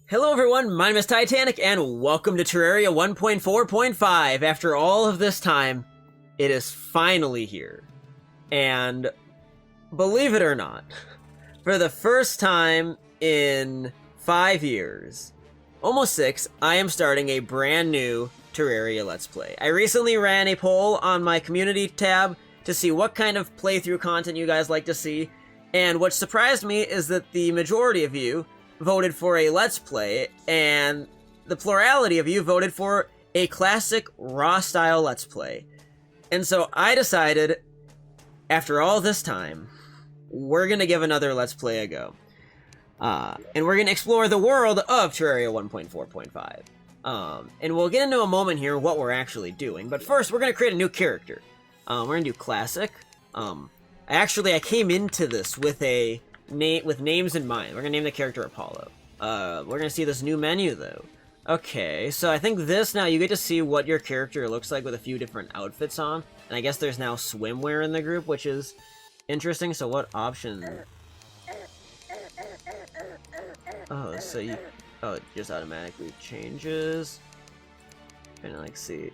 Hello everyone, my name is Titanic, and welcome to Terraria 1.4.5. After all of this time, it is finally here. And believe it or not, for the first time in 5 years, almost 6, I am starting a brand new Terraria Let's Play. I recently ran a poll on my community tab to see what kind of playthrough content you guys like to see, and what surprised me is that the majority of you voted for a Let's Play, and the plurality of you voted for a classic raw-style Let's Play. And so I decided, after all this time, we're gonna give another Let's Play a go. And we're gonna explore the world of Terraria 1.4.5. And we'll get into a moment here what we're actually doing, but first we're gonna create a new character. We're gonna do classic. I came into this with names in mind. We're gonna name the character Apollo. We're gonna see this new menu though. Okay, so I think this now you get to see what your character looks like with a few different outfits on. And I guess there's now swimwear in the group, which is interesting. So what option? Oh, so it just automatically changes. Trying to see.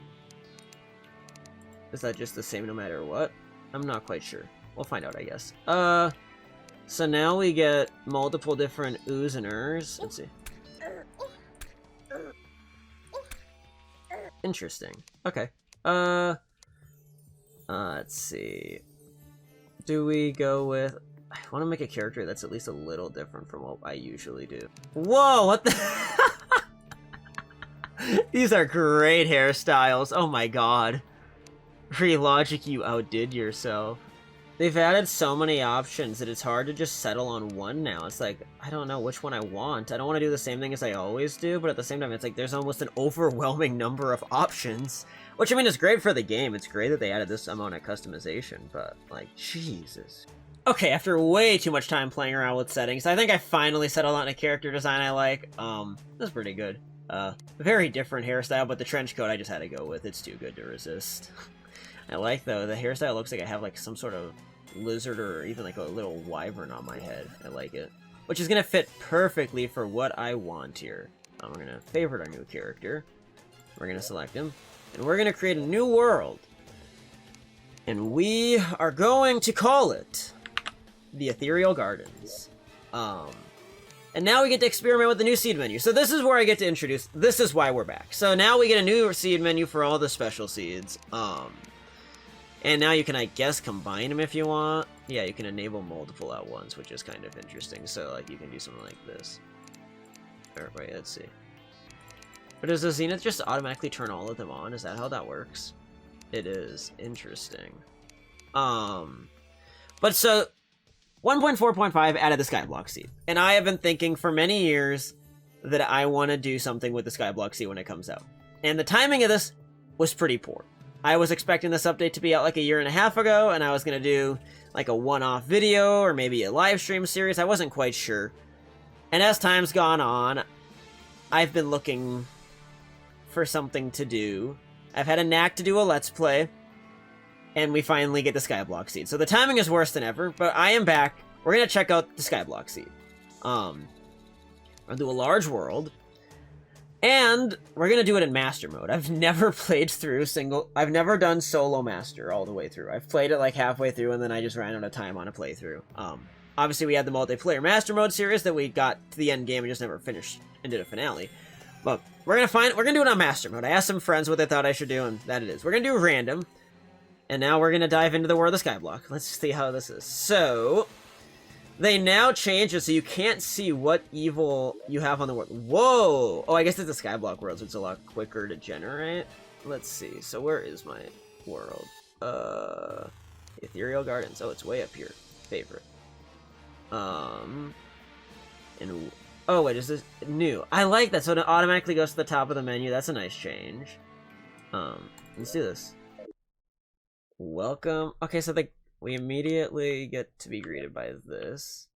Is that just the same no matter what? I'm not quite sure. We'll find out, I guess. So now we get multiple different oohs and ers. Let's see. Interesting. Okay. Let's see. Do we go with... I want to make a character that's at least a little different from what I usually do. Whoa, what the... These are great hairstyles. Oh my god. Relogic, you outdid yourself. They've added so many options that it's hard to just settle on one now. It's like, I don't know which one I want. I don't want to do the same thing as I always do, but at the same time, it's like there's almost an overwhelming number of options. Which, I mean, is great for the game. It's great that they added this amount of customization, but, like, Jesus. Okay, after way too much time playing around with settings, I think I finally settled on a character design I like. That's pretty good. Very different hairstyle, but the trench coat I just had to go with. It's too good to resist. I like, though, the hairstyle looks like I have, like, some sort of lizard or even, like, a little wyvern on my head. I like it. Which is gonna fit perfectly for what I want here. We're gonna favorite our new character. We're gonna select him. And we're gonna create a new world. And we are going to call it the Ethereal Gardens. And now we get to experiment with the new seed menu. So this is where I get to introduce... This is why we're back. So now we get a new seed menu for all the special seeds. And now you can, I guess, combine them if you want. Yeah, you can enable multiple at once, which is kind of interesting. So, like, you can do something like this. Or, wait, let's see. But does the Zenith just automatically turn all of them on? Is that how that works? It is. Interesting. But so, 1.4.5 added the Skyblock seed. And I have been thinking for many years that I want to do something with the Skyblock seed when it comes out. And the timing of this was pretty poor. I was expecting this update to be out like a year and a half ago, and I was going to do like a one-off video or maybe a live stream series. I wasn't quite sure. And as time's gone on, I've been looking for something to do. I've had a knack to do a Let's Play, and we finally get the Skyblock seed. So the timing is worse than ever, but I am back. We're going to check out the Skyblock seed. I'll do a large world. And we're gonna do it in master mode. I've never played through I've never done solo master all the way through. I've played it like halfway through and then I just ran out of time on a playthrough. Obviously we had the multiplayer master mode series that we got to the end game and just never finished and did a finale. But we're gonna do it on master mode. I asked some friends what they thought I should do, and that it is. We're gonna do random. And now we're gonna dive into the world of Skyblock. Let's see how this is. So they now change it so you can't see what evil you have on the world. Whoa! Oh, I guess it's a Skyblock world, so it's a lot quicker to generate. Let's see. So where is my world? Ethereal Gardens. Oh, it's way up here. Favorite. And oh wait, is this new? I like that. So it automatically goes to the top of the menu. That's a nice change. Let's do this. Welcome. Okay, so we immediately get to be greeted by this.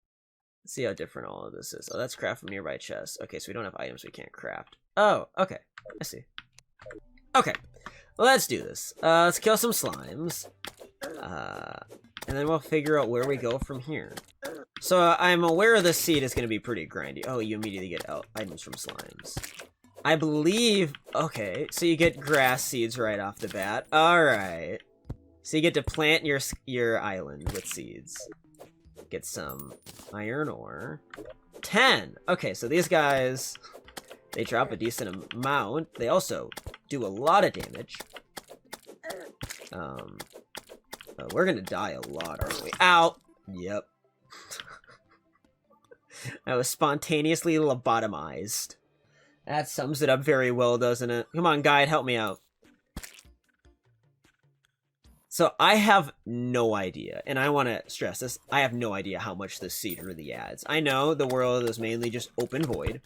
Let's see how different all of this is. Oh, that's craft from nearby chests. Okay, so we don't have items we can't craft. Oh, okay. I see. Okay, let's do this. Let's kill some slimes. And then we'll figure out where we go from here. So I'm aware this seed is going to be pretty grindy. Oh, you immediately get items from slimes. I believe... Okay, so you get grass seeds right off the bat. Alright. So you get to plant your island with seeds. Get some iron ore. 10! Okay, so these guys... They drop a decent amount. They also do a lot of damage. We're gonna die a lot, aren't we? Ow! Yep. I was spontaneously lobotomized. That sums it up very well, doesn't it? Come on, guide, help me out. So I have no idea, and I want to stress this, I have no idea how much this seed really adds. I know the world is mainly just open void,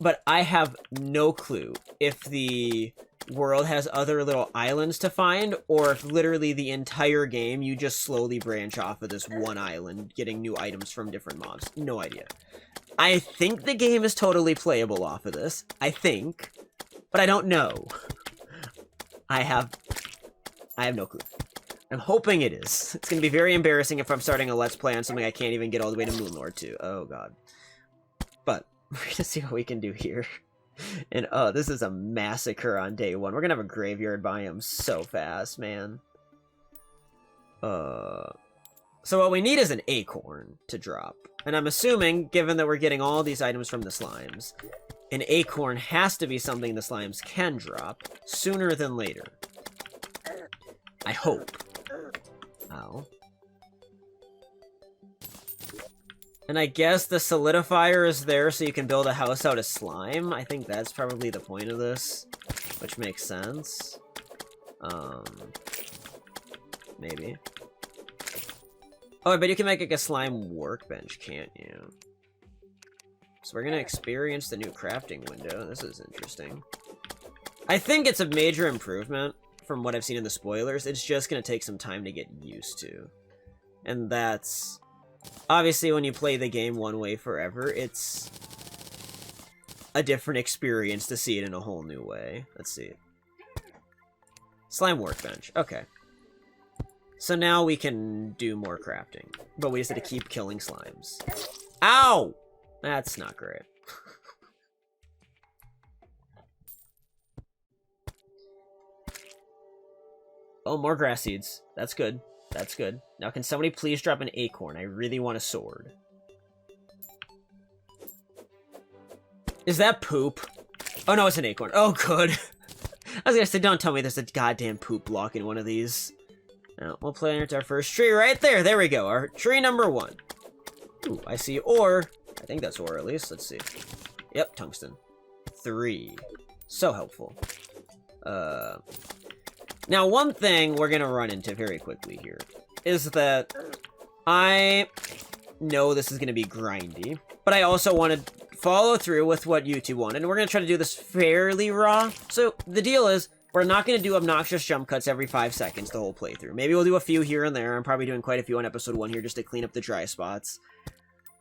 but I have no clue if the world has other little islands to find, or if literally the entire game you just slowly branch off of this one island, getting new items from different mobs. No idea. I think the game is totally playable off of this. I think. But I don't know. I have no clue. I'm hoping it is. It's going to be very embarrassing if I'm starting a Let's Play on something I can't even get all the way to Moonlord to. Oh, God. But we're going to see what we can do here. And, oh, this is a massacre on day one. We're going to have a graveyard biome so fast, man. So what we need is an acorn to drop. And I'm assuming, given that we're getting all these items from the slimes, an acorn has to be something the slimes can drop sooner than later. I hope. Ow. And I guess the solidifier is there so you can build a house out of slime. I think that's probably the point of this, which makes sense. Maybe. Oh, I bet you can make like a slime workbench, can't you? So we're gonna experience the new crafting window. This is interesting. I think it's a major improvement from what I've seen in the spoilers. It's just gonna take some time to get used to. And that's... Obviously, when you play the game one way forever, it's a different experience to see it in a whole new way. Let's see. Slime workbench. Okay. So now we can do more crafting. But we just have to keep killing slimes. Ow! That's not great. Oh, more grass seeds. That's good. That's good. Now, can somebody please drop an acorn? I really want a sword. Is that poop? Oh, no, it's an acorn. Oh, good. I was gonna say, don't tell me there's a goddamn poop block in one of these. Now, we'll plant our first tree right there. There we go. Our tree number 1. Ooh, I see ore. I think that's ore, at least. Let's see. Yep, tungsten. 3. So helpful. Now, one thing we're gonna run into very quickly here is that I know this is gonna be grindy, but I also want to follow through with what YouTube wanted, and we're gonna try to do this fairly raw. So the deal is, we're not gonna do obnoxious jump cuts every 5 seconds the whole playthrough. Maybe we'll do a few here and there. I'm probably doing quite a few on episode 1 here just to clean up the dry spots.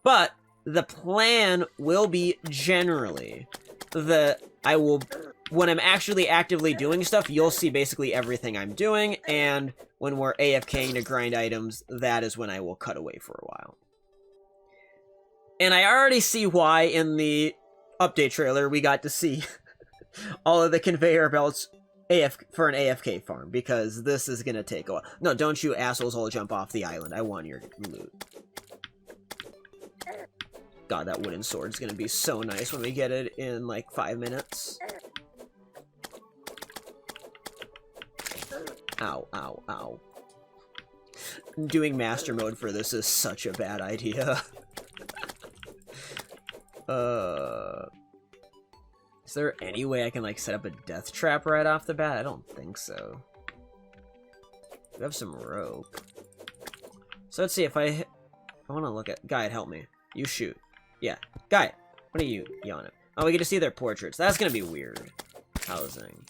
But the plan will be generally that I will... When I'm actually actively doing stuff, you'll see basically everything I'm doing, and when we're AFKing to grind items, that is when I will cut away for a while. And I already see why in the update trailer we got to see all of the conveyor belts for an AFK farm, because this is gonna take a while. No, don't you assholes all jump off the island. I want your loot. God, that wooden sword is gonna be so nice when we get it in like 5 minutes. Ow, ow, ow. Doing master mode for this is such a bad idea. Is there any way I can, like, set up a death trap right off the bat? I don't think so. We have some rope. So let's see if I want to look at... Guide, help me. You shoot. Yeah. Guide, what are you yawning? Oh, we get to see their portraits. That's gonna be weird. Housing.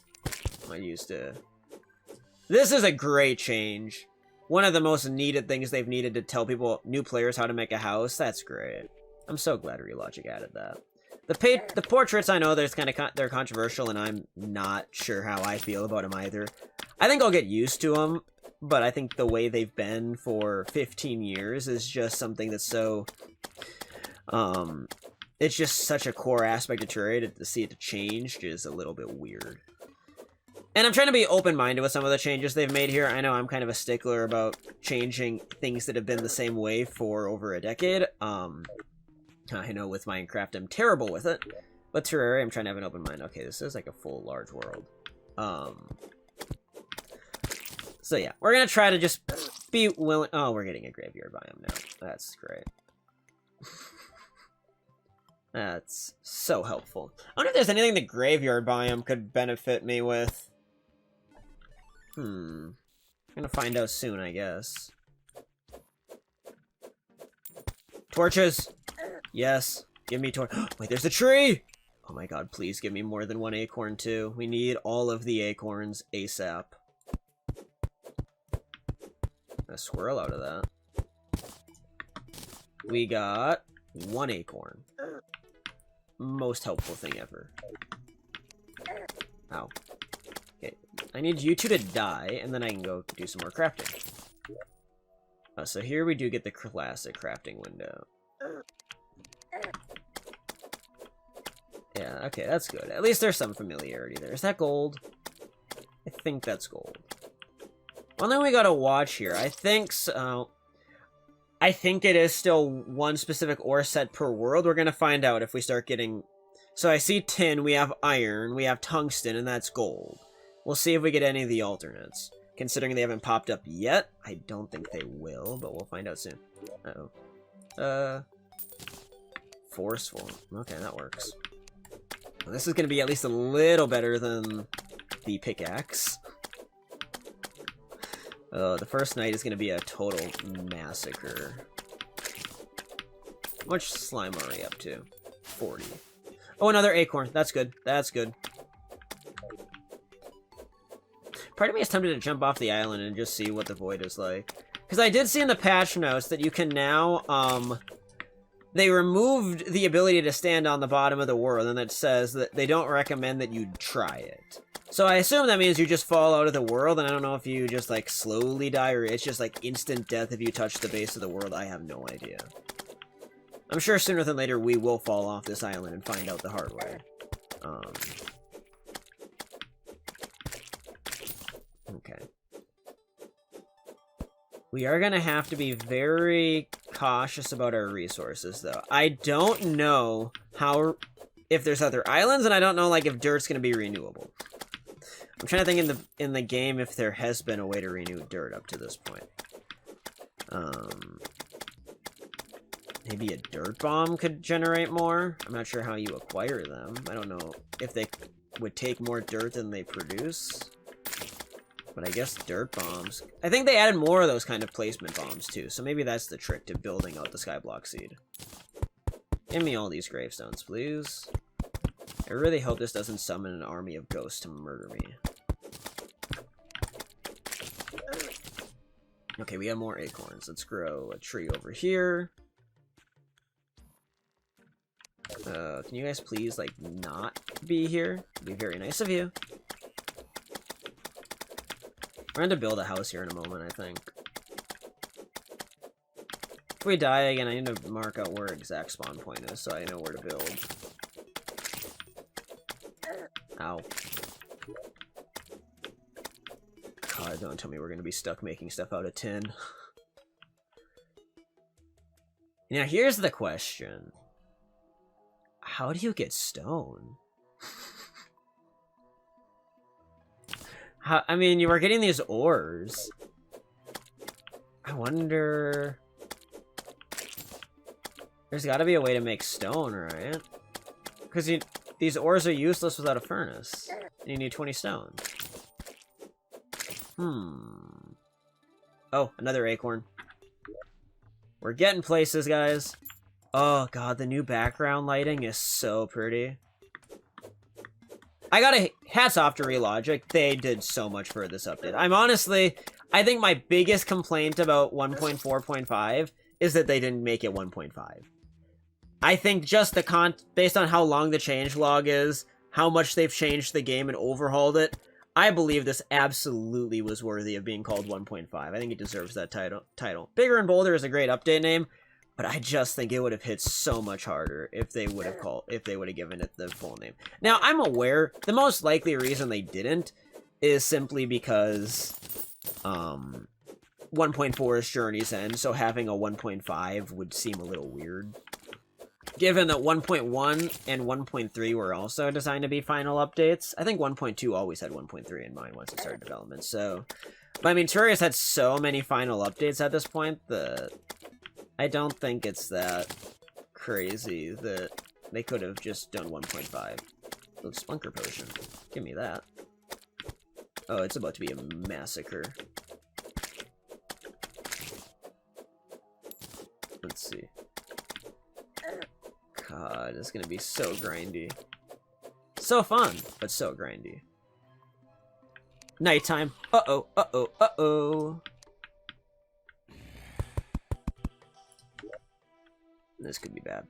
I used to... This is a great change. One of the most needed things they've needed to tell people, new players, how to make a house. That's great. I'm so glad Relogic added that. The portraits, I know there's they're controversial, and I'm not sure how I feel about them either. I think I'll get used to them, but I think the way they've been for 15 years is just something that's so... it's just such a core aspect of Terraria, to see it change is a little bit weird. And I'm trying to be open-minded with some of the changes they've made here. I know I'm kind of a stickler about changing things that have been the same way for over a decade. I know with Minecraft I'm terrible with it, but Terraria I'm trying to have an open mind. Okay, this is like a full large world. So yeah, we're gonna try to just be willing. Oh, we're getting a graveyard biome now. That's great. That's so helpful. I wonder if there's anything the graveyard biome could benefit me with. I'm gonna find out soon, I guess. Torches! Yes, give me torch. Wait, there's a tree! Oh my god, please give me more than one acorn, too. We need all of the acorns ASAP. A squirrel out of that. We got one acorn. Most helpful thing ever. Ow. Okay, I need you two to die, and then I can go do some more crafting. So here we do get the classic crafting window. Yeah, okay, that's good. At least there's some familiarity there. Is that gold? I think that's gold. One thing we gotta watch here, I think so. I think it is still one specific ore set per world. We're gonna find out if we start getting... So I see tin, we have iron, we have tungsten, and that's gold. We'll see if we get any of the alternates. Considering they haven't popped up yet, I don't think they will, but we'll find out soon. Uh-oh. Forceful. Okay, that works. Well, this is gonna be at least a little better than the pickaxe. The first night is gonna be a total massacre. How much slime are we up to? 40. Oh, another acorn. That's good. That's good. Part of me is tempted to jump off the island and just see what the void is like. Because I did see in the patch notes that you can now, they removed the ability to stand on the bottom of the world, and it says that they don't recommend that you try it. So I assume that means you just fall out of the world, and I don't know if you just, like, slowly die, or it's just, like, instant death if you touch the base of the world. I have no idea. I'm sure sooner than later we will fall off this island and find out the hard way. Okay. We are gonna have to be very cautious about our resources, though. I don't know if there's other islands, and I don't know, like, if dirt's gonna be renewable. I'm trying to think in the game if there has been a way to renew dirt up to this point. Maybe a dirt bomb could generate more? I'm not sure how you acquire them. I don't know if they would take more dirt than they produce. But I guess dirt bombs... I think they added more of those kind of placement bombs, too. So maybe that's the trick to building out the Skyblock seed. Give me all these gravestones, please. I really hope this doesn't summon an army of ghosts to murder me. Okay, we have more acorns. Let's grow a tree over here. Can you guys please, like, not be here? It'd be very nice of you. We're going to build a house here in a moment, I think. If we die again, I need to mark out where exact spawn point is so I know where to build. Ow. God, don't tell me we're going to be stuck making stuff out of tin. Now, here's the question. How do you get stone? I mean, you were getting these ores. I wonder... There's gotta be a way to make stone, right? Because these ores are useless without a furnace. And you need 20 stone. Oh, another acorn. We're getting places, guys. Oh, God, the new background lighting is so pretty. I gotta hats off to Relogic. They did so much for this update. I think my biggest complaint about 1.4.5 is that they didn't make it 1.5. I think just based on how long the changelog is, how much they've changed the game and overhauled it, I believe this absolutely was worthy of being called 1.5. I think it deserves that title. Bigger and Boulder is a great update name, but I just think it would have hit so much harder if they would have given it the full name. Now, I'm aware the most likely reason they didn't is simply because 1.4 is Journey's End, so having a 1.5 would seem a little weird. Given that 1.1 and 1.3 were also designed to be final updates, I think 1.2 always had 1.3 in mind once it started development, so... But I mean, Terraria's had so many final updates at this point that I don't think it's that crazy that they could have just done 1.5. Oh, Spunker Potion. Give me that. Oh, it's about to be a massacre. Let's see. God, it's gonna be so grindy. So fun, but so grindy. Nighttime. Uh-oh, uh-oh, uh-oh. This could be bad.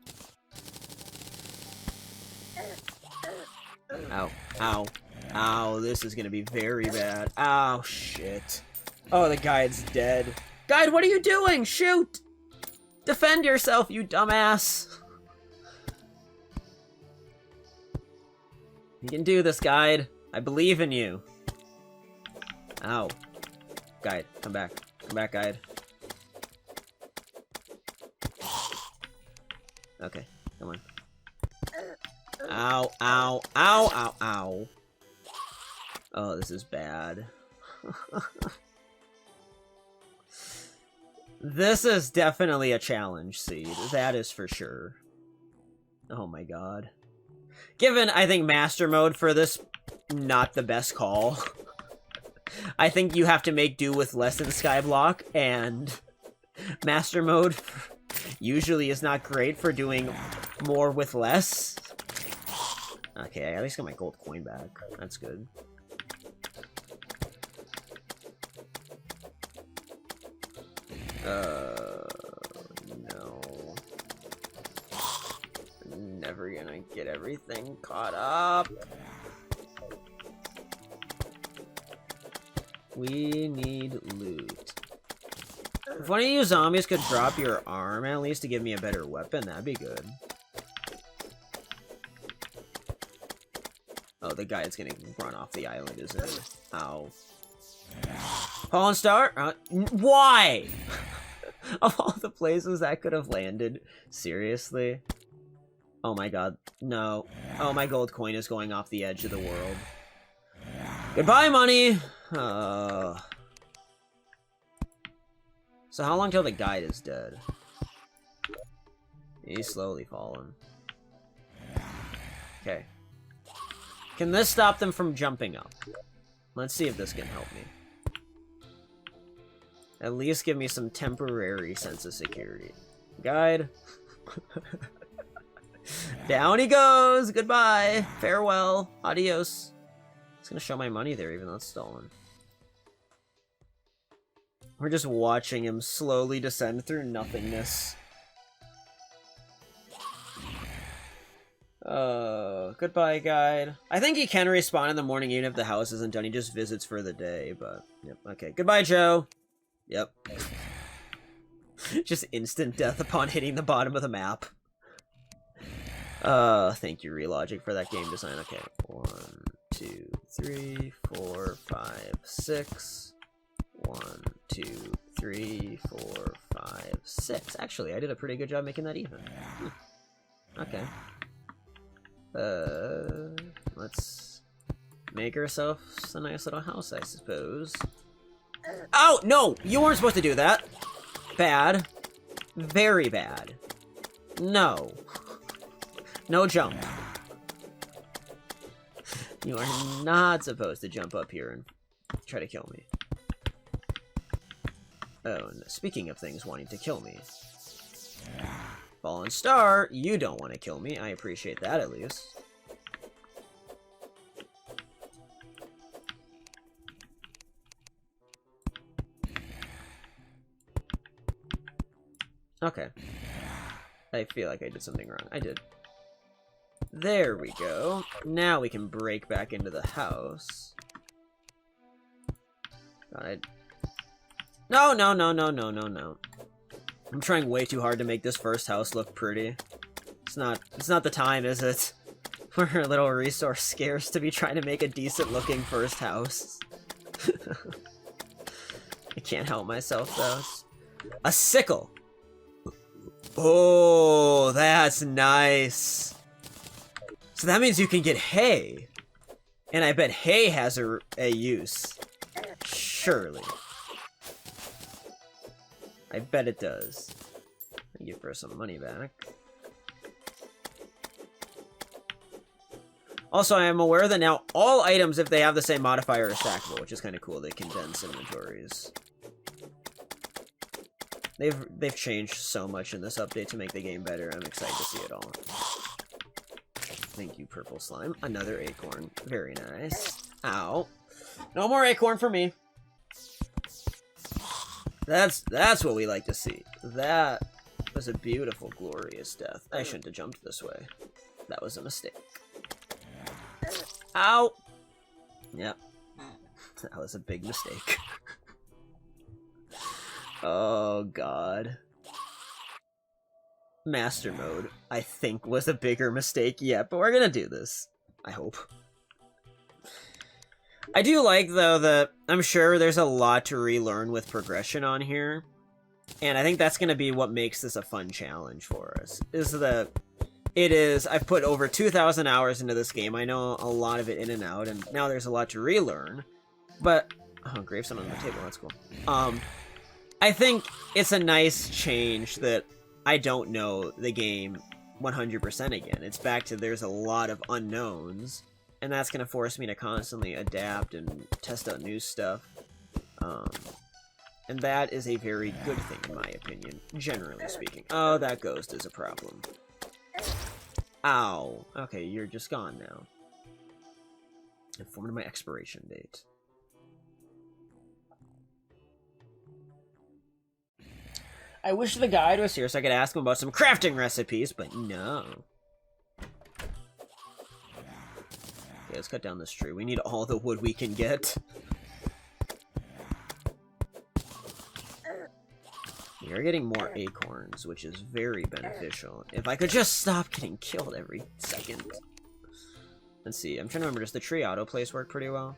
Ow, ow, ow, this is gonna be very bad. Ow, shit. Oh, the guide's dead. Guide, what are you doing? Shoot! Defend yourself, you dumbass! You can do this, Guide. I believe in you. Ow. Guide, come back. Come back, Guide. Okay, come on. Ow, ow, ow, ow, ow. Oh, this is bad. This is definitely a challenge seed. That is for sure. Oh my god. Given, I think, Master Mode for this, not the best call. I think you have to make do with less than Skyblock, and Master Mode usually is not great for doing more with less. Okay, I at least got my gold coin back. That's good. No. Never gonna get everything caught up. We need loot. If one of you zombies could drop your arm at least to give me a better weapon, that'd be good. Oh, the guy that's gonna run off the island, isn't it? Ow. Fallen Star? Why? Of all the places that could have landed, seriously? Oh my god, no. Oh, my gold coin is going off the edge of the world. Goodbye, money! So how long till the guide is dead? He's slowly falling. Okay. Can this stop them from jumping up? Let's see if this can help me. At least give me some temporary sense of security. Guide. Down he goes! Goodbye! Farewell! Adios! It's gonna show my money there even though it's stolen. We're just watching him slowly descend through nothingness. Goodbye, guide. I think he can respawn in the morning even if the house isn't done. He just visits for the day, but... Yep, okay. Goodbye, Joe! Yep. Just instant death upon hitting the bottom of the map. Thank you, Relogic, for that game design. Okay, 1, 2, 3, 4, 5, 6. 1, 2, 3, 4, 5, 6. Actually, I did a pretty good job making that even. Okay. Let's make ourselves a nice little house, I suppose. Oh, no! You weren't supposed to do that! Bad. Very bad. No. No jump. You are not supposed to jump up here and try to kill me. Oh, and speaking of things wanting to kill me. Fallen Star, you don't want to kill me. I appreciate that, at least. Okay. I feel like I did something wrong. I did. There we go. Now we can break back into the house. God, No, no, no, no, no, no, no. I'm trying way too hard to make this first house look pretty. It's not the time, is it? We're a little resource scarce to be trying to make a decent looking first house. I can't help myself though. A sickle! Oh, that's nice. So that means you can get hay. And I bet hay has a use. Surely. I bet it does. I'll give her some money back. Also, I am aware that now all items, if they have the same modifier, are stackable, which is kind of cool. They condense inventories. They've changed so much in this update to make the game better. I'm excited to see it all. Thank you, purple slime. Another acorn. Very nice. Ow. No more acorn for me. That's what we like to see. That was a beautiful, glorious death. I shouldn't have jumped this way. That was a mistake. Ow! Yep. That was a big mistake. Oh, God. Master mode, I think, was a bigger mistake yet, but we're gonna do this. I hope. I do like, though, that I'm sure there's a lot to relearn with progression on here. And I think that's going to be what makes this a fun challenge for us. I've put over 2,000 hours into this game. I know a lot of it in and out, and now there's a lot to relearn. But, oh, gravestone on the table, that's cool. I think it's a nice change that I don't know the game 100% again. It's back to there's a lot of unknowns. And that's going to force me to constantly adapt and test out new stuff. And that is a very good thing, in my opinion, generally speaking. Oh, that ghost is a problem. Ow. Okay, you're just gone now. Informed my expiration date. I wish the guide was here so I could ask him about some crafting recipes, but no. Okay, let's cut down this tree. We need all the wood we can get. We are getting more acorns, which is very beneficial. If I could just stop getting killed every second. Let's see, I'm trying to remember, does the tree autoplace work pretty well?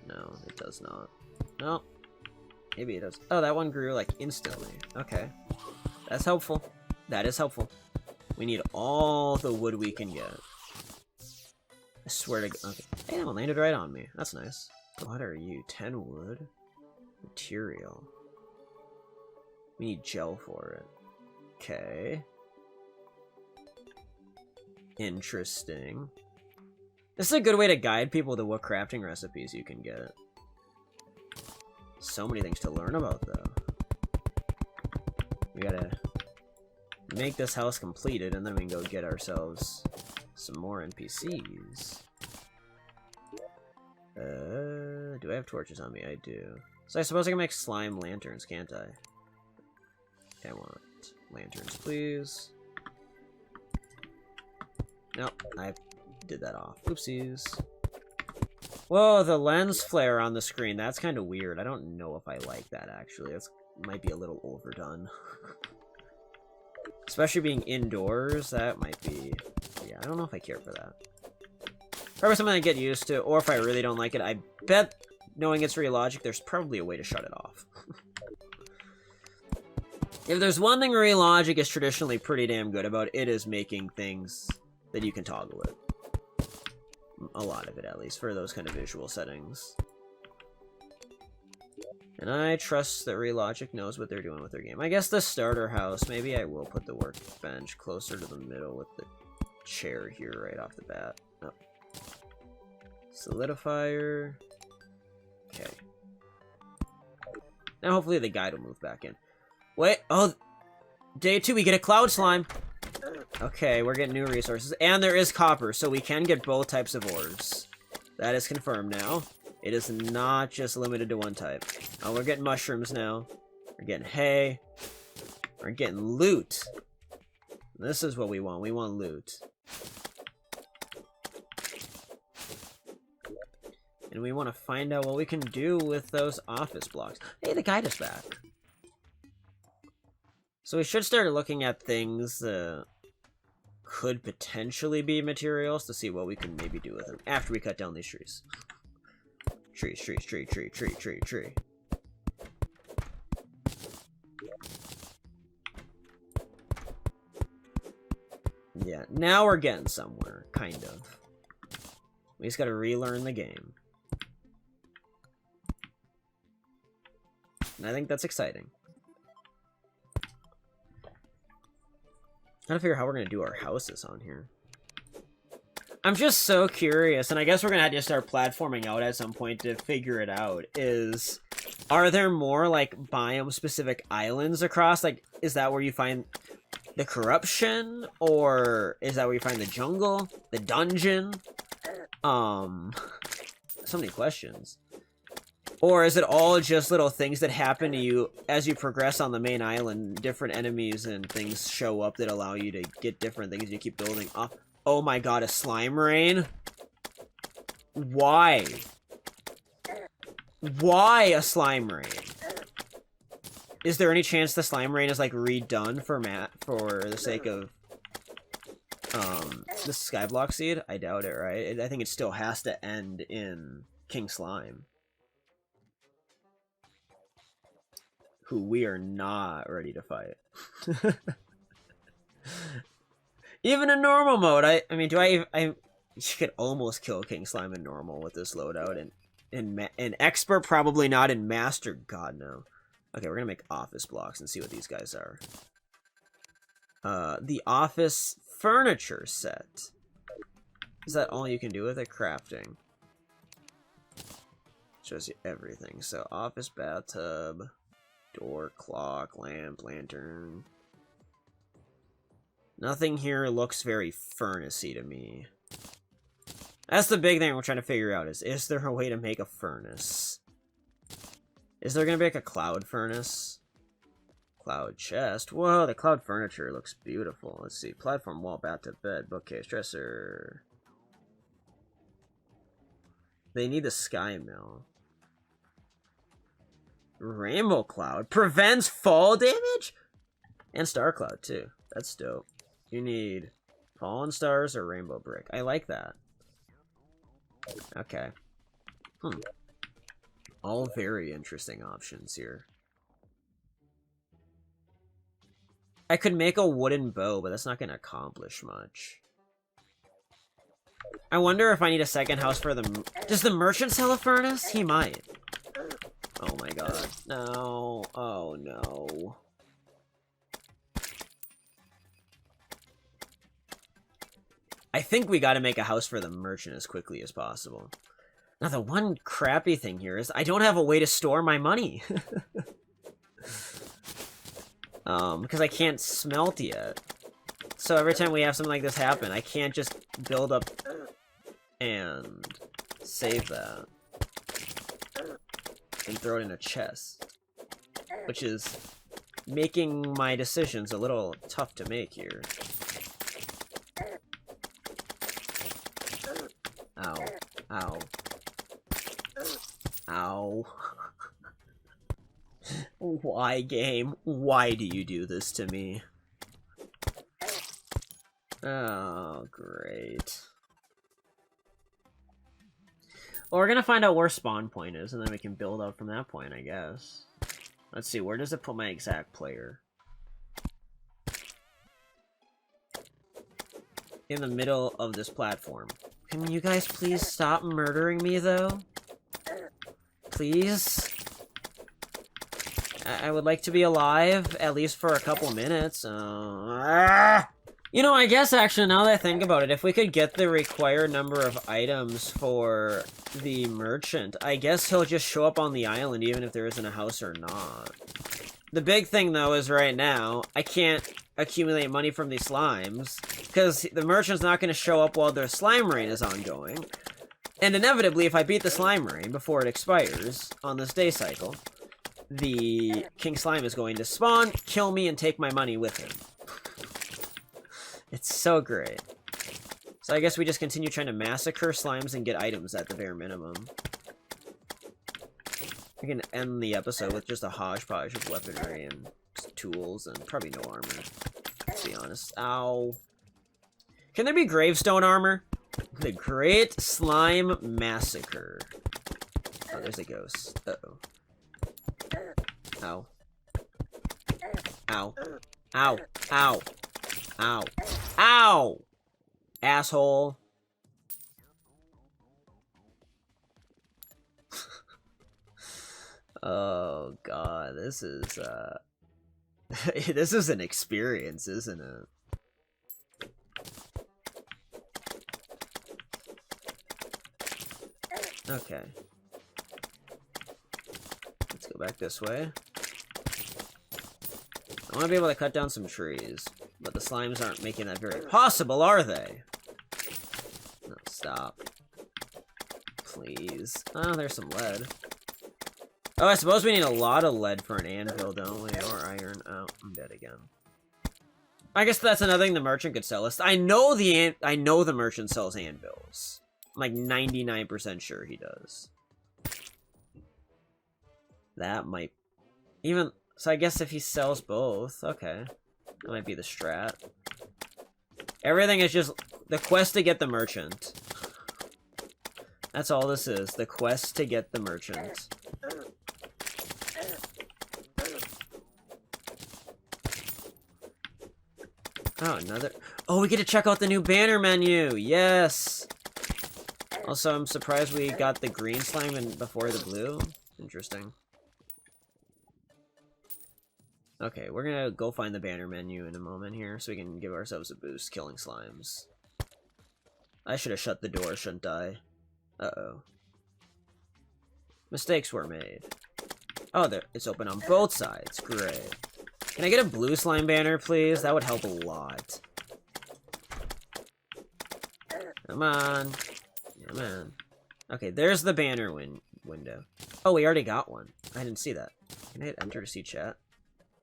No, it does not. No. Maybe it does. Oh, that one grew, like, instantly. Okay. That's helpful. That is helpful. We need all the wood we can get. I swear to God. Okay. Damn, it landed right on me. That's nice. What are you? 10 wood? Material. We need gel for it. Okay. Interesting. This is a good way to guide people to what crafting recipes you can get. So many things to learn about, though. We gotta make this house completed, and then we can go get ourselves some more NPCs. Do I have torches on me? I do. So I suppose I can make slime lanterns, can't I? I want lanterns, please. Nope, I did that off. Oopsies. Whoa, the lens flare on the screen. That's kind of weird. I don't know if I like that, actually. That might be a little overdone. Especially being indoors, that might be... Yeah, I don't know if I care for that. Probably something I get used to, or if I really don't like it, I bet, knowing it's Relogic, there's probably a way to shut it off. If there's one thing Relogic is traditionally pretty damn good about, it is making things that you can toggle it. A lot of it, at least, for those kind of visual settings. And I trust that Relogic knows what they're doing with their game. I guess the starter house, maybe I will put the workbench closer to the middle with the chair here right off the bat. Oh. Solidifier. Okay. Now hopefully the guide will move back in. Wait, oh, day 2, we get a cloud slime. Okay, we're getting new resources. And there is copper, so we can get both types of ores. That is confirmed now. It is not just limited to one type. Oh, we're getting mushrooms now. We're getting hay. We're getting loot. This is what we want. We want loot. And and we want to find out what we can do with those office blocks. Hey, the guide is back. So we should start looking at things that could potentially be materials to see what we can maybe do with them after we cut down these trees. Tree. Yeah, now we're getting somewhere, kind of. We just gotta relearn the game. And I think that's exciting. Gotta figure out how we're gonna do our houses on here. I'm just so curious, and I guess we're gonna have to start platforming out at some point to figure it out, are there more, like, biome-specific islands across? Like, is that where you find the corruption? Or is that where you find the jungle? The dungeon? So many questions. Or is it all just little things that happen to you as you progress on the main island? Different enemies and things show up that allow you to get different things you keep building up. Oh my god, a slime rain? Why? Why a slime rain? Is there any chance the slime rain is like redone for the sake of the Skyblock seed? I doubt it, right? I think it still has to end in King Slime, who we are not ready to fight. Even in normal mode, I mean, you could almost kill King Slime in normal with this loadout, and in expert, probably not. In master, god no. Okay, we're gonna make office blocks and see what these guys are. The office furniture set. Is that all you can do with it? Crafting. Shows you everything. So office bathtub, door, clock, lamp, lantern. Nothing here looks very furnace-y to me. That's the big thing we're trying to figure out is there a way to make a furnace? Is there gonna be like a cloud furnace? Cloud chest. Whoa, the cloud furniture looks beautiful. Let's see. Platform, wall, bathtub, bed, bookcase, dresser. They need the sky mill. Rainbow cloud. Prevents fall damage? And star cloud, too. That's dope. You need fallen stars or rainbow brick. I like that. Okay. All very interesting options here. I could make a wooden bow, but that's not going to accomplish much. I wonder if I need a second house for the... Does the merchant sell a furnace? He might. Oh my god. No. Oh no. I think we gotta make a house for the merchant as quickly as possible. Now, the one crappy thing here is I don't have a way to store my money. Because I can't smelt yet. So every time we have something like this happen, I can't just build up and save that. And throw it in a chest. Which is making my decisions a little tough to make here. Ow. Ow. Ow. Why, game? Why do you do this to me? Oh, great. Well, we're gonna find out where spawn point is, and then we can build up from that point, I guess. Let's see, where does it put my exact player? In the middle of this platform. Can you guys please stop murdering me, though? Please? I would like to be alive, at least for a couple minutes. You know, I guess, actually, now that I think about it, if we could get the required number of items for the merchant, I guess he'll just show up on the island even if there isn't a house or not. The big thing, though, is right now, I can't accumulate money from these slimes, because the merchant's not going to show up while their slime rain is ongoing. And inevitably, if I beat the slime rain before it expires on this day cycle, the King Slime is going to spawn, kill me, and take my money with him. It's so great. So I guess we just continue trying to massacre slimes and get items at the bare minimum. We can end the episode with just a hodgepodge of weaponry and tools and probably no armor, to be honest. Ow. Can there be gravestone armor? The Great Slime Massacre. Oh, there's a ghost. Uh-oh. Ow. Ow. Ow. Ow. Ow. Ow! Asshole. Oh god, this is this is an experience, isn't it? Okay. Let's go back this way. I want to be able to cut down some trees, but the slimes aren't making that very possible, are they? No, stop. Please. Oh, there's some lead. Oh, I suppose we need a lot of lead for an anvil, don't we? Or iron. Oh, I'm dead again. I guess that's another thing the merchant could sell us. I know the merchant sells anvils. I'm like 99% sure he does. That might even so I guess if he sells both, okay. That might be the strat. Everything is just the quest to get the merchant. That's all this is. The quest to get the merchant. Oh, another... Oh, we get to check out the new banner menu! Yes! Also, I'm surprised we got the green slime before the blue. Interesting. Okay, we're gonna go find the banner menu in a moment here, so we can give ourselves a boost killing slimes. I should have shut the door, shouldn't I? Uh-oh. Mistakes were made. Oh, there, it's open on both sides. Great. Can I get a blue slime banner, please? That would help a lot. Come on. Come on. Okay, there's the banner window. Oh, we already got one. I didn't see that. Can I hit enter to see chat?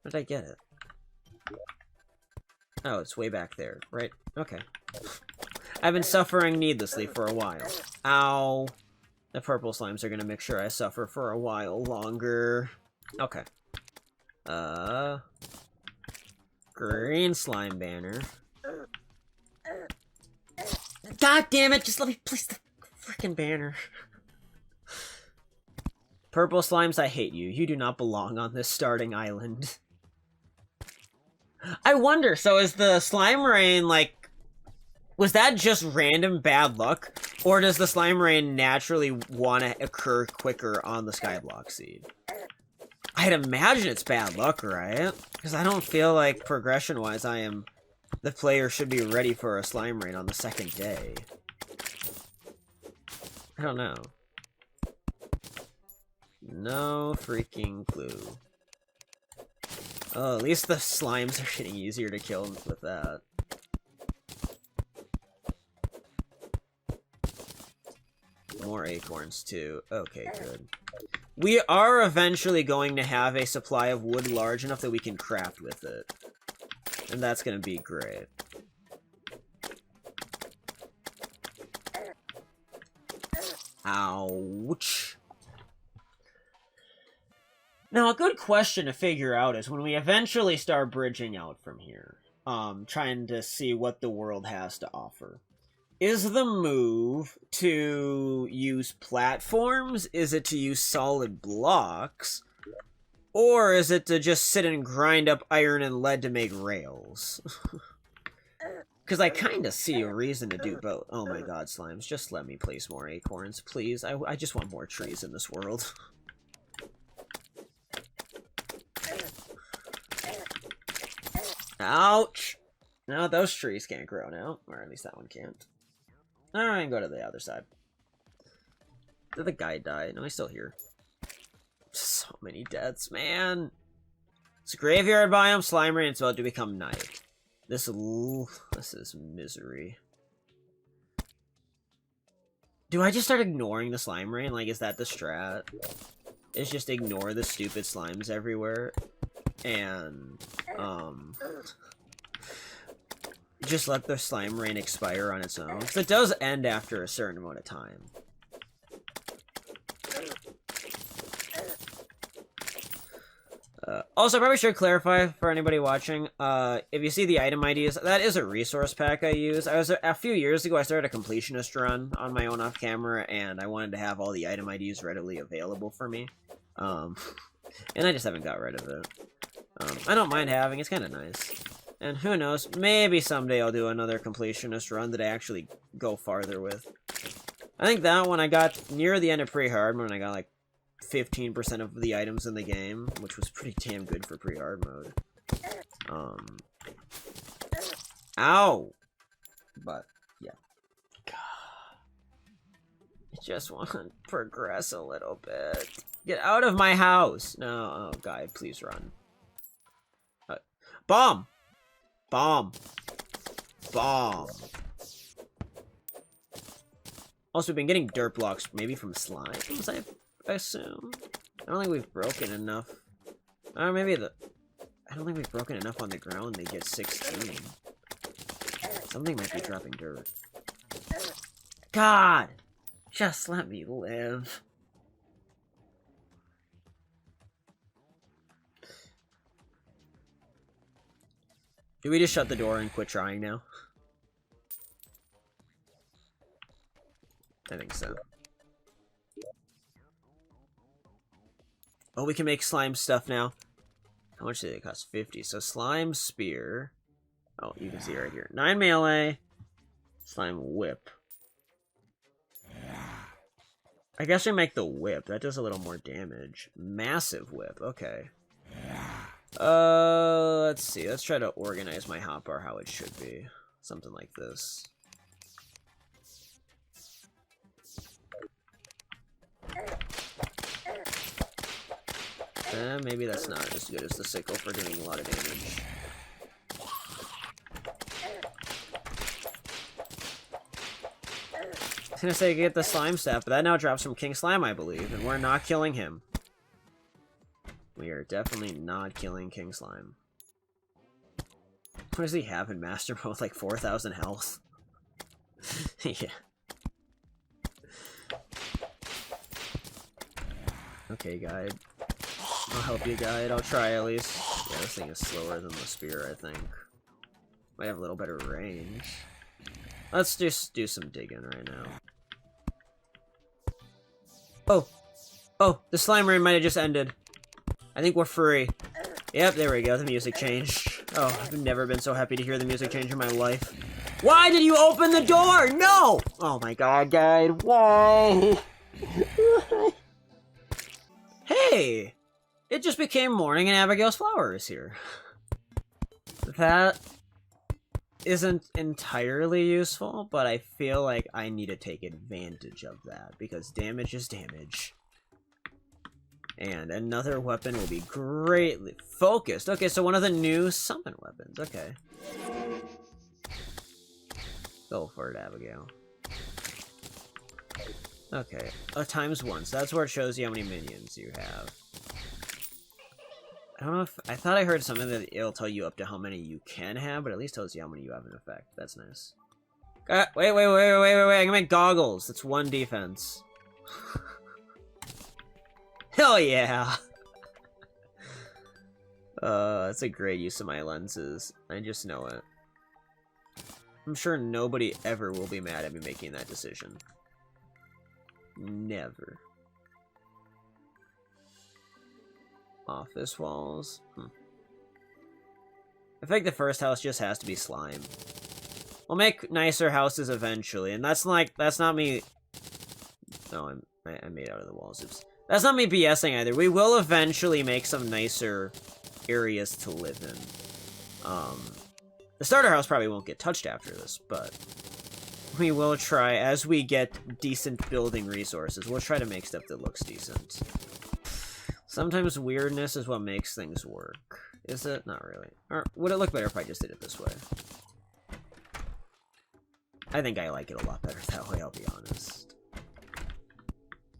Where did I get it? Oh, it's way back there. Right. Okay. I've been suffering needlessly for a while. Ow. The purple slimes are gonna make sure I suffer for a while longer. Okay. Green slime banner. God damn it! Just let me place the freaking banner. Purple slimes, I hate you. You do not belong on this starting island. I wonder, so is the slime rain, like... Was that just random bad luck? Or does the slime rain naturally want to occur quicker on the Skyblock seed? I'd imagine it's bad luck, right? Because I don't feel like, progression-wise, the player should be ready for a slime rain on the second day. I don't know. No freaking clue. Oh, at least the slimes are getting easier to kill with that. More acorns, too. Okay, good. We are eventually going to have a supply of wood large enough that we can craft with it. And that's going to be great. Ouch. Now, a good question to figure out is when we eventually start bridging out from here, trying to see what the world has to offer. Is the move to use platforms? Is it to use solid blocks? Or is it to just sit and grind up iron and lead to make rails? Because I kind of see a reason to do both. Oh my god, slimes, just let me place more acorns, please. I just want more trees in this world. Ouch! No, those trees can't grow now. Or at least that one can't. Alright, I can go to the other side. Did the guy die? No, he's still here. So many deaths, man. It's a graveyard biome, slime rain, it's about to become night. This is misery. Do I just start ignoring the slime rain? Like, is that the strat? Is just ignore the stupid slimes everywhere? And, just let the slime rain expire on its own. Because it does end after a certain amount of time. Also, I probably should clarify for anybody watching, if you see the item IDs, that is a resource pack I use. A few years ago, I started a completionist run on my own off camera, and I wanted to have all the item IDs readily available for me. And I just haven't got rid of it. I don't mind having, it's kind of nice. And who knows, maybe someday I'll do another completionist run that I actually go farther with. I think that one I got near the end of pre-hard when I got like 15% of the items in the game, which was pretty damn good for pre-hard mode. Ow! But, yeah. I just want to progress a little bit. Get out of my house! No, oh god, please run. Bomb! Bomb! Bomb! Also, we've been getting dirt blocks, maybe from slimes, I assume. I don't think we've broken enough. Or maybe I don't think we've broken enough on the ground to get 16. Something might be dropping dirt. God! Just let me live. Do we just shut the door and quit trying now? I think so. Oh, we can make slime stuff now. How much did it cost? 50. So slime spear. Oh, you can see right here. 9 melee. Slime whip. I guess we make the whip. That does a little more damage. Massive whip. Okay. Let's see. Let's try to organize my hotbar how it should be. Something like this. Maybe that's not as good as the sickle for doing a lot of damage. I was gonna say get the slime staff, but that now drops from King Slime, I believe, and we're not killing him. We are definitely not killing King Slime. What does he have in Master Mode? Like 4,000 health? Yeah. Okay, guide. I'll help you, guide. I'll try at least. Yeah, this thing is slower than the spear, I think. Might have a little better range. Let's just do some digging right now. Oh! Oh, the slime rain might have just ended. I think we're free. Yep, there we go. The music changed. Oh, I've never been so happy to hear the music change in my life. Why did you open the door? No! Oh my god, guide. Why? Hey! It just became morning and Abigail's flower is here. That isn't entirely useful, but I feel like I need to take advantage of that, because damage is damage. And another weapon will be greatly focused. Okay, so one of the new summon weapons. Okay. Go for it, Abigail. Okay, ×1, so that's where it shows you how many minions you have. I don't know if... I thought I heard something that it'll tell you up to how many you can have, but at least tells you how many you have in effect. That's nice. Wait, I can make goggles. That's 1 defense. Hell yeah! That's a great use of my lenses. I just know it. I'm sure nobody ever will be mad at me making that decision. Never. Office walls. I think the first house just has to be slime. We'll make nicer houses eventually, and that's not me... No, I made out of the walls. Oops. That's not me BSing either. We will eventually make some nicer areas to live in. The starter house probably won't get touched after this, but we will try, as we get decent building resources, we'll try to make stuff that looks decent. Sometimes weirdness is what makes things work. Is it? Not really. Or would it look better if I just did it this way? I think I like it a lot better that way, I'll be honest.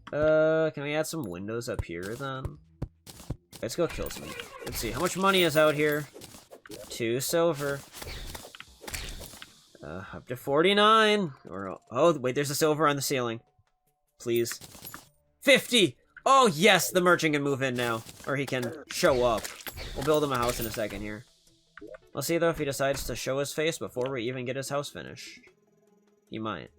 Can we add some windows up here, then? Let's go kill some. Let's see, how much money is out here? 2 silver. Up to 49. Or, oh, wait, there's a silver on the ceiling. Please. 50! Oh, yes, the merchant can move in now. Or he can show up. We'll build him a house in a second here. We'll see, though, if he decides to show his face before we even get his house finished. He might.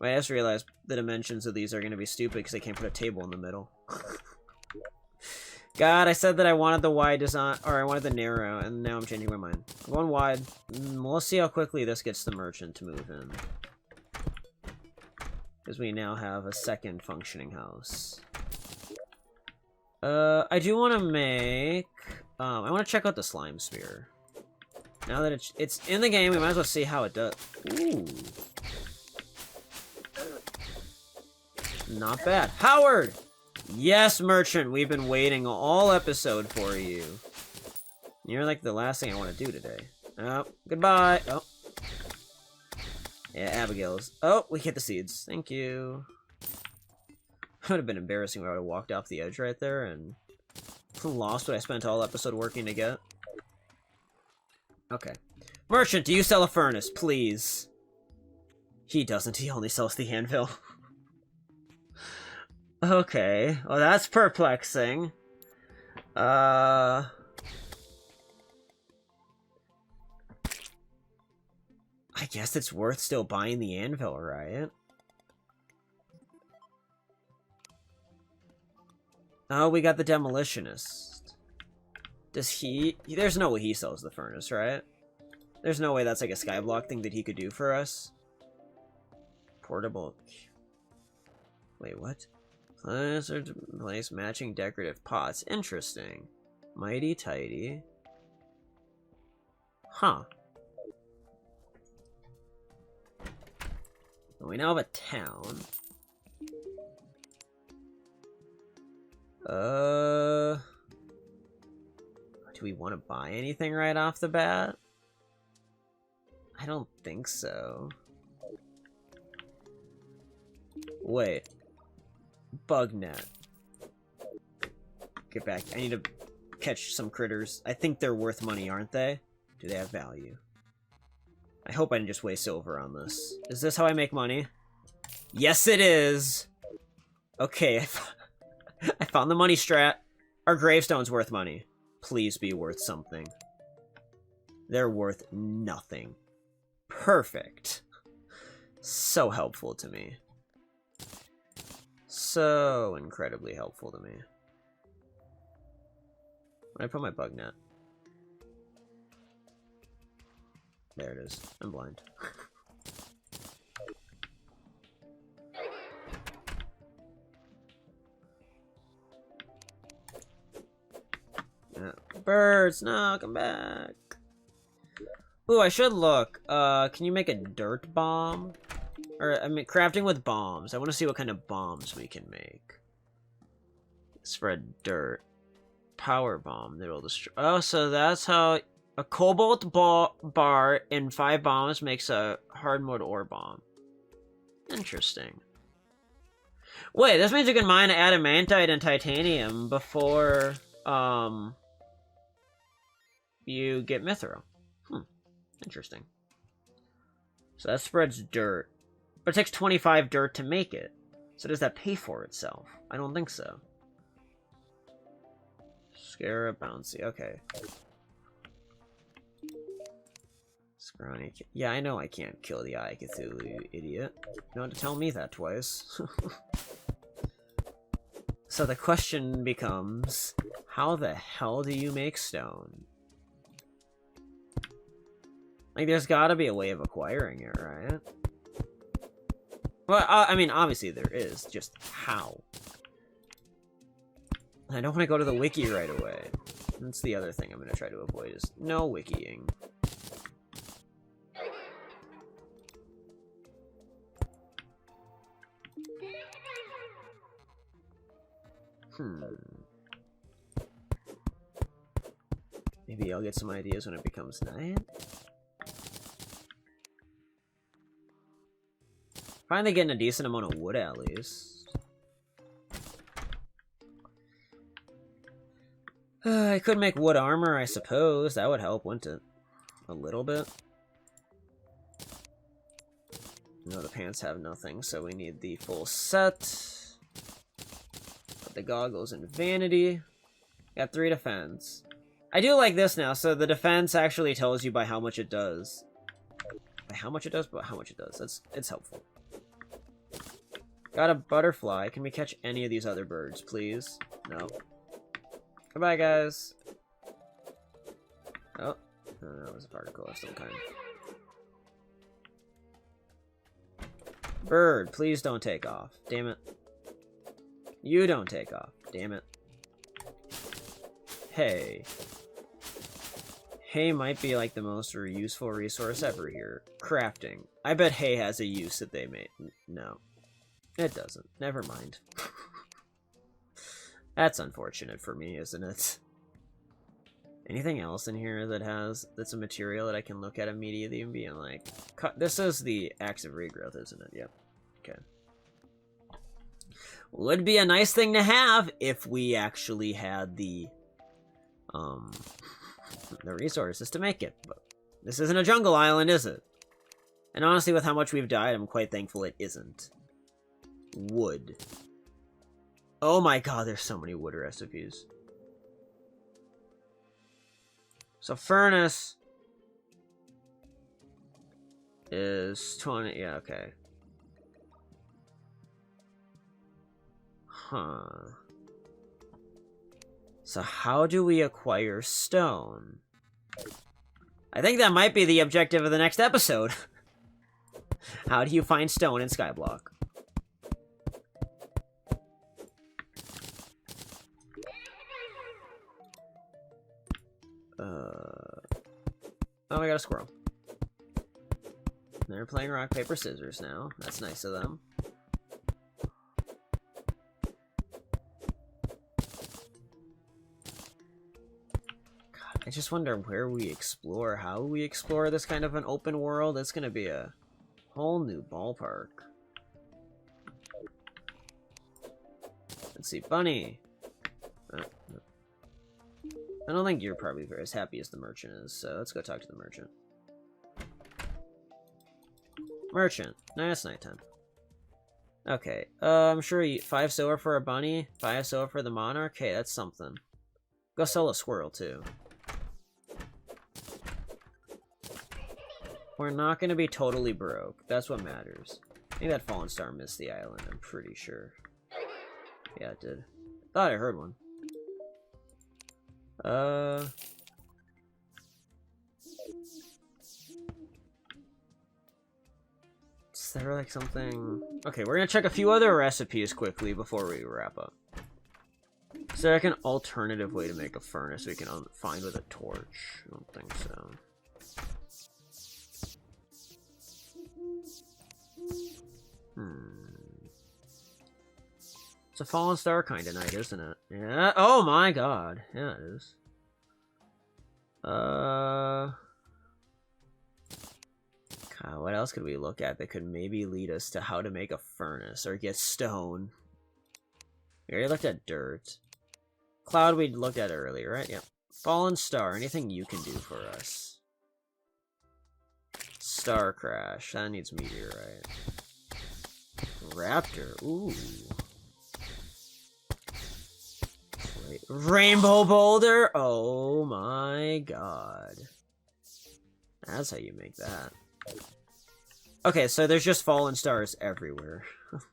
Wait, I just realized the dimensions of these are going to be stupid because I can't put a table in the middle. God, I said that I wanted the wide design, or I wanted the narrow, and now I'm changing my mind. I'm going wide. We'll see how quickly this gets the merchant to move in. Because we now have a second functioning house. I do want to make... I want to check out the slime spear. Now that it's in the game, we might as well see how it does. Ooh. Not bad. Howard! Yes, merchant, we've been waiting all episode for you. You're like the last thing I want to do today. Oh, goodbye. Oh. Yeah, Abigail's. Oh, we hit the seeds. Thank you. It would have been embarrassing if I would have walked off the edge right there and lost what I spent all episode working to get. Okay. Merchant, do you sell a furnace, please? He doesn't. He only sells the anvil. Okay. Well, that's perplexing. I guess it's worth still buying the anvil, right? Oh, we got the demolitionist. Does he... There's no way he sells the furnace, right? There's no way that's like a skyblock thing that he could do for us. Portable... Wait, what? Place matching decorative pots. Interesting. Mighty tidy. Huh. We now have a town. Do we want to buy anything right off the bat? I don't think so. Wait. Bug net. Get back. I need to catch some critters. I think they're worth money, aren't they? Do they have value? I hope I didn't just waste silver on this. Is this how I make money? Yes, it is! Okay, I found the money strat. Our gravestone's worth money. Please be worth something. They're worth nothing. Perfect. So helpful to me. So incredibly helpful to me. When I put my bug net. There it is. I'm blind. Birds, no, come back. Ooh, I should look. Can you make a dirt bomb? Or, I mean, crafting with bombs. I want to see what kind of bombs we can make. Spread dirt. Power bomb. That'll destroy. Oh, so that's how a cobalt bar in 5 bombs makes a hard mode ore bomb. Interesting. Wait, this means you can mine adamantite and titanium before, you get mithril. Interesting. So that spreads dirt. But it takes 25 dirt to make it. So does that pay for itself? I don't think so. Scarab bouncy. Okay. Scrawny. Yeah, I know I can't kill the Eye Cthulhu, you idiot. You don't have to tell me that twice. So the question becomes, how the hell do you make stone? Like, there's gotta be a way of acquiring it, right? Well, I mean, obviously there is. Just how? I don't want to go to the wiki right away. That's the other thing I'm going to try to avoid, is no wikiing. Maybe I'll get some ideas when it becomes night? Finally getting a decent amount of wood, at least. I could make wood armor, I suppose. That would help, wouldn't it? A little bit. No, the pants have nothing, so we need the full set. Put the goggles in vanity. Got 3 defense. I do like this now, so the defense actually tells you by how much it does. By how much it does, but how much it does. It's helpful. Got a butterfly. Can we catch any of these other birds, please? No. Goodbye, guys. Oh, that was a particle of some kind. Bird, please don't take off. Damn it. You don't take off. Damn it. Hay. Hay might be like the most useful resource ever here. Crafting. I bet hay has a use that they made. No. It doesn't. Never mind. That's unfortunate for me, isn't it? Anything else in here that's a material that I can look at immediately and be like, this is the axe of regrowth, isn't it? Yep. Okay. Would be a nice thing to have if we actually had the resources to make it, but this isn't a jungle island, is it? And honestly, with how much we've died, I'm quite thankful it isn't. Wood. Oh my god, there's so many wood recipes. So furnace is 20, yeah, okay. Huh. So how do we acquire stone? I think that might be the objective of the next episode. How do you find stone in Skyblock? Oh, I got a squirrel. They're playing rock, paper, scissors now. That's nice of them. God, I just wonder where we explore, how we explore this kind of an open world. It's gonna be a whole new ballpark. Let's see, bunny. I don't think you're probably very as happy as the merchant is, so let's go talk to the merchant. Merchant. No, it's nighttime. Okay, I'm sure 5 silver for a bunny, 5 silver for the monarch. Hey, that's something. Go sell a squirrel, too. We're not gonna be totally broke. That's what matters. I think that fallen star missed the island, I'm pretty sure. Yeah, it did. Thought I heard one. Is there like something? Okay, we're gonna check a few other recipes quickly before we wrap up. Is there like an alternative way to make a furnace we can find with a torch? I don't think so. It's a fallen star kind of night, isn't it? Yeah. Oh my god. Yeah, it is. God, what else could we look at that could maybe lead us to how to make a furnace or get stone? We already looked at dirt. Cloud we looked at earlier, right? Yep. Fallen star. Anything you can do for us? Star crash. That needs meteorite. Raptor. Ooh. Wait. Rainbow boulder? Oh my god. That's how you make that. Okay, so there's just fallen stars everywhere.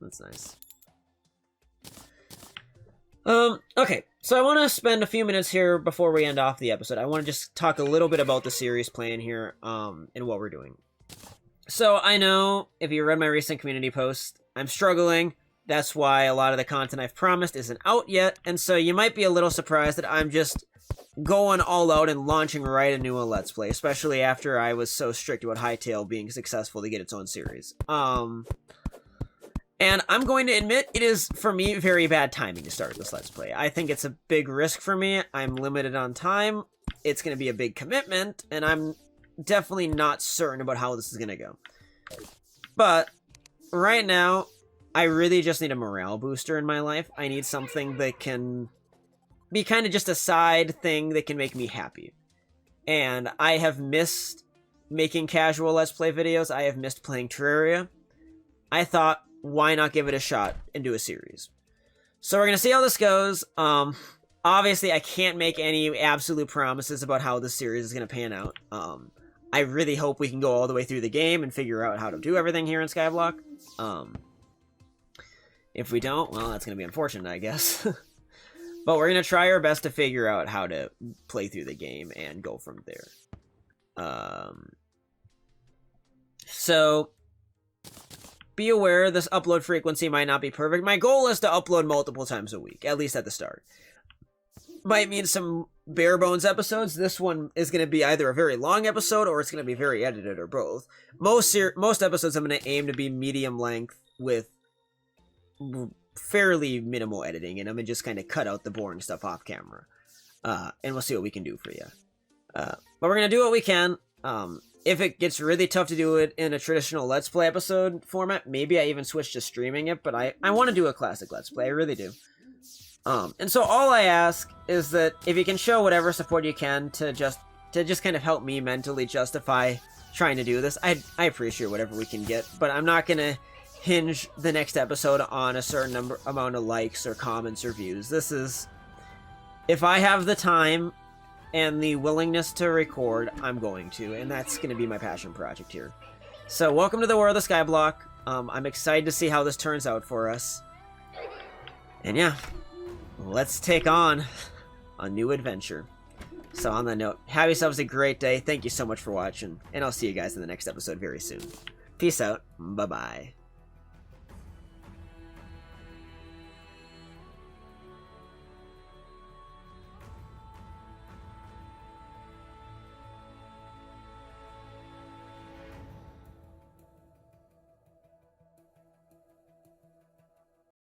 That's nice. Okay, so I want to spend a few minutes here before we end off the episode. I want to just talk a little bit about the series plan here, and what we're doing. So I know, if you read my recent community post, I'm struggling. That's why a lot of the content I've promised isn't out yet, and so you might be a little surprised that I'm just going all out and launching right into a Let's Play, especially after I was so strict about Hytale being successful to get its own series. And I'm going to admit, it is, for me, very bad timing to start this Let's Play. I think it's a big risk for me. I'm limited on time. It's going to be a big commitment, and I'm definitely not certain about how this is going to go. But right now, I really just need a morale booster in my life. I need something that can be kind of just a side thing that can make me happy. And I have missed making casual Let's Play videos. I have missed playing Terraria. I thought, why not give it a shot and do a series? So we're going to see how this goes. Obviously, I can't make any absolute promises about how this series is going to pan out. I really hope we can go all the way through the game and figure out how to do everything here in Skyblock. If we don't, well, that's going to be unfortunate, I guess. But we're going to try our best to figure out how to play through the game and go from there. So, be aware this upload frequency might not be perfect. My goal is to upload multiple times a week, at least at the start. Might mean some bare bones episodes. This one is going to be either a very long episode or it's going to be very edited, or both. Most episodes I'm going to aim to be medium length with fairly minimal editing, and I'm going to just kind of cut out the boring stuff off camera. And we'll see what we can do for you. But we're going to do what we can. If it gets really tough to do it in a traditional Let's Play episode format, maybe I even switch to streaming it, but I want to do a classic Let's Play, I really do. And so all I ask is that if you can show whatever support you can to just kind of help me mentally justify trying to do this, I appreciate whatever we can get, but I'm not going to hinge the next episode on a certain amount of likes or comments or views. This is, if I have the time and the willingness to record, I'm going to, and that's going to be my passion project here. So welcome to the world of Skyblock. I'm excited to see how this turns out for us. And yeah, let's take on a new adventure. So on that note, have yourselves a great day. Thank you so much for watching, and I'll see you guys in the next episode very soon. Peace out. Bye-bye.